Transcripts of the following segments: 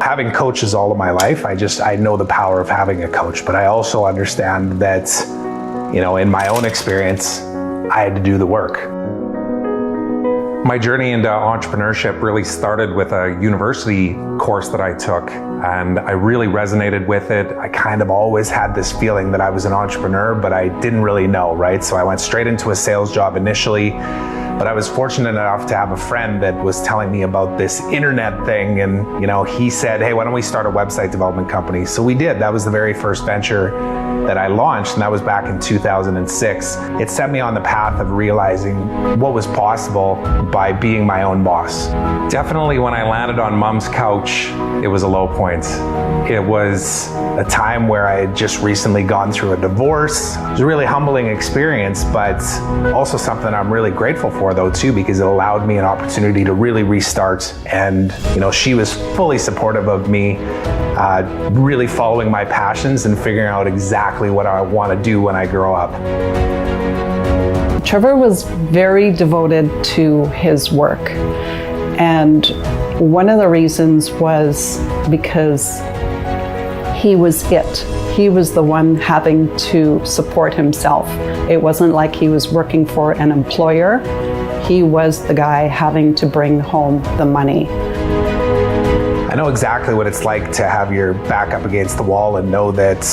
having coaches all of my life, I know the power of having a coach, but I also understand that, in my own experience, I had to do the work. My journey into entrepreneurship really started with a university course that I took, and I really resonated with it. I kind of always had this feeling that I was an entrepreneur, but I didn't really know, right? So I went straight into a sales job initially, but I was fortunate enough to have a friend that was telling me about this internet thing, and he said, hey, why don't we start a website development company? So we did. That was the very first venture that I launched, and that was back in 2006. It set me on the path of realizing what was possible by being my own boss. Definitely when I landed on mom's couch, it was a low point. It was a time where I had just recently gone through a divorce. It was a really humbling experience, but also something I'm really grateful for though too, because it allowed me an opportunity to really restart. And she was fully supportive of me, really following my passions and figuring out exactly what I want to do when I grow up. Trevor was very devoted to his work, and one of the reasons was because he was it. He was the one having to support himself. It wasn't like he was working for an employer. He was the guy having to bring home the money. I know exactly what it's like to have your back up against the wall and know that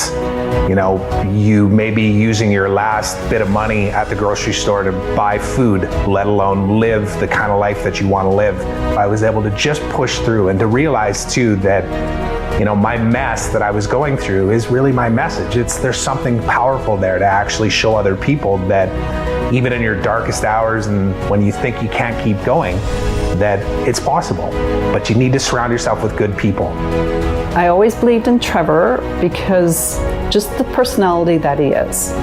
you may be using your last bit of money at the grocery store to buy food, let alone live the kind of life that you want to live. I was able to just push through and to realize too that my mess that I was going through is really my message. There's something powerful there to actually show other people that even in your darkest hours and when you think you can't keep going, that it's possible, but you need to surround yourself with good people. I always believed in Trevor because just the personality that he is.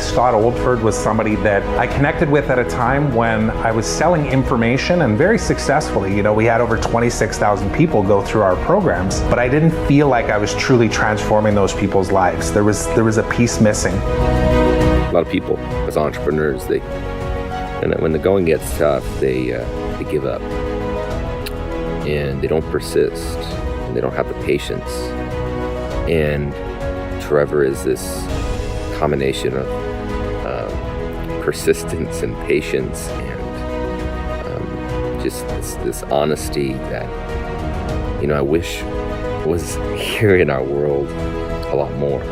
Scott Oldford was somebody that I connected with at a time when I was selling information, and very successfully. We had over 26,000 people go through our programs, but I didn't feel like I was truly transforming those people's lives. There was a piece missing. A lot of people, as entrepreneurs, and when the going gets tough, they give up, and they don't persist, and they don't have the patience. And Trevor is this combination of persistence and patience and just this honesty that I wish was here in our world a lot more.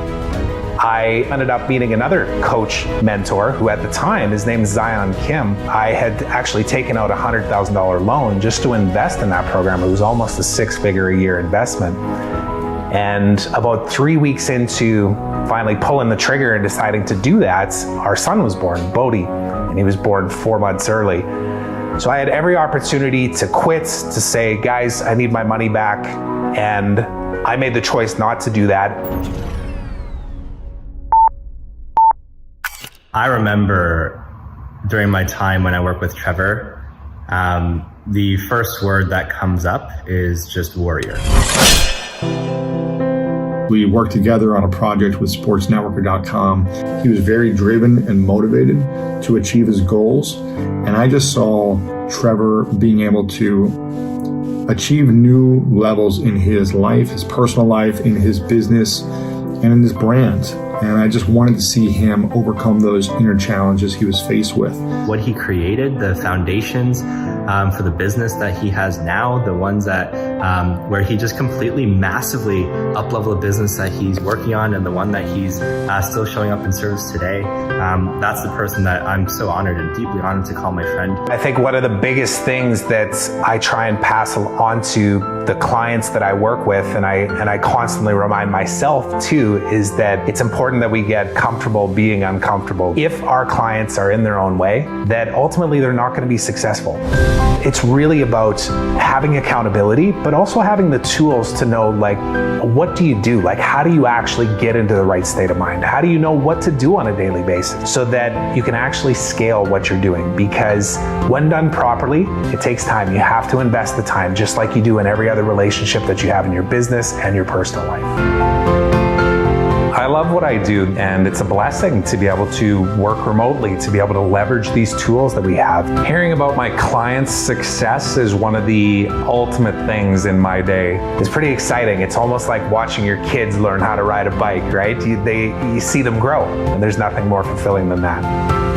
I ended up meeting another coach mentor who at the time, his name is Zion Kim. I had actually taken out a $100,000 loan just to invest in that program. It was almost a $6-figure-a-year investment. And about 3 weeks into finally pulling the trigger and deciding to do that, our son was born, Bodhi, and he was born 4 months early. So I had every opportunity to quit, to say, guys, I need my money back. And I made the choice not to do that. I remember during my time when I work with Trevor, the first word that comes up is just warrior. We worked together on a project with sportsnetworker.com. He was very driven and motivated to achieve his goals. And I just saw Trevor being able to achieve new levels in his life, his personal life, in his business, and in his brand. And I just wanted to see him overcome those inner challenges he was faced with. What he created, the foundations for the business that he has now, the ones that where he just completely massively up-leveled a business that he's working on, and the one that he's still showing up in service today. That's the person that I'm so honored and deeply honored to call my friend. I think one of the biggest things that I try and pass on to the clients that I work with, and I constantly remind myself too, is that it's important that we get comfortable being uncomfortable. If our clients are in their own way, that ultimately they're not going to be successful. It's really about having accountability, but also having the tools to know, what do you do? How do you actually get into the right state of mind? How do you know what to do on a daily basis so that you can actually scale what you're doing? Because when done properly, it takes time. You have to invest the time, just like you do in every other relationship that you have in your business and your personal life. I love what I do, and it's a blessing to be able to work remotely, to be able to leverage these tools that we have. Hearing about my clients' success is one of the ultimate things in my day. It's pretty exciting. It's almost like watching your kids learn how to ride a bike, right? You see them grow, and there's nothing more fulfilling than that.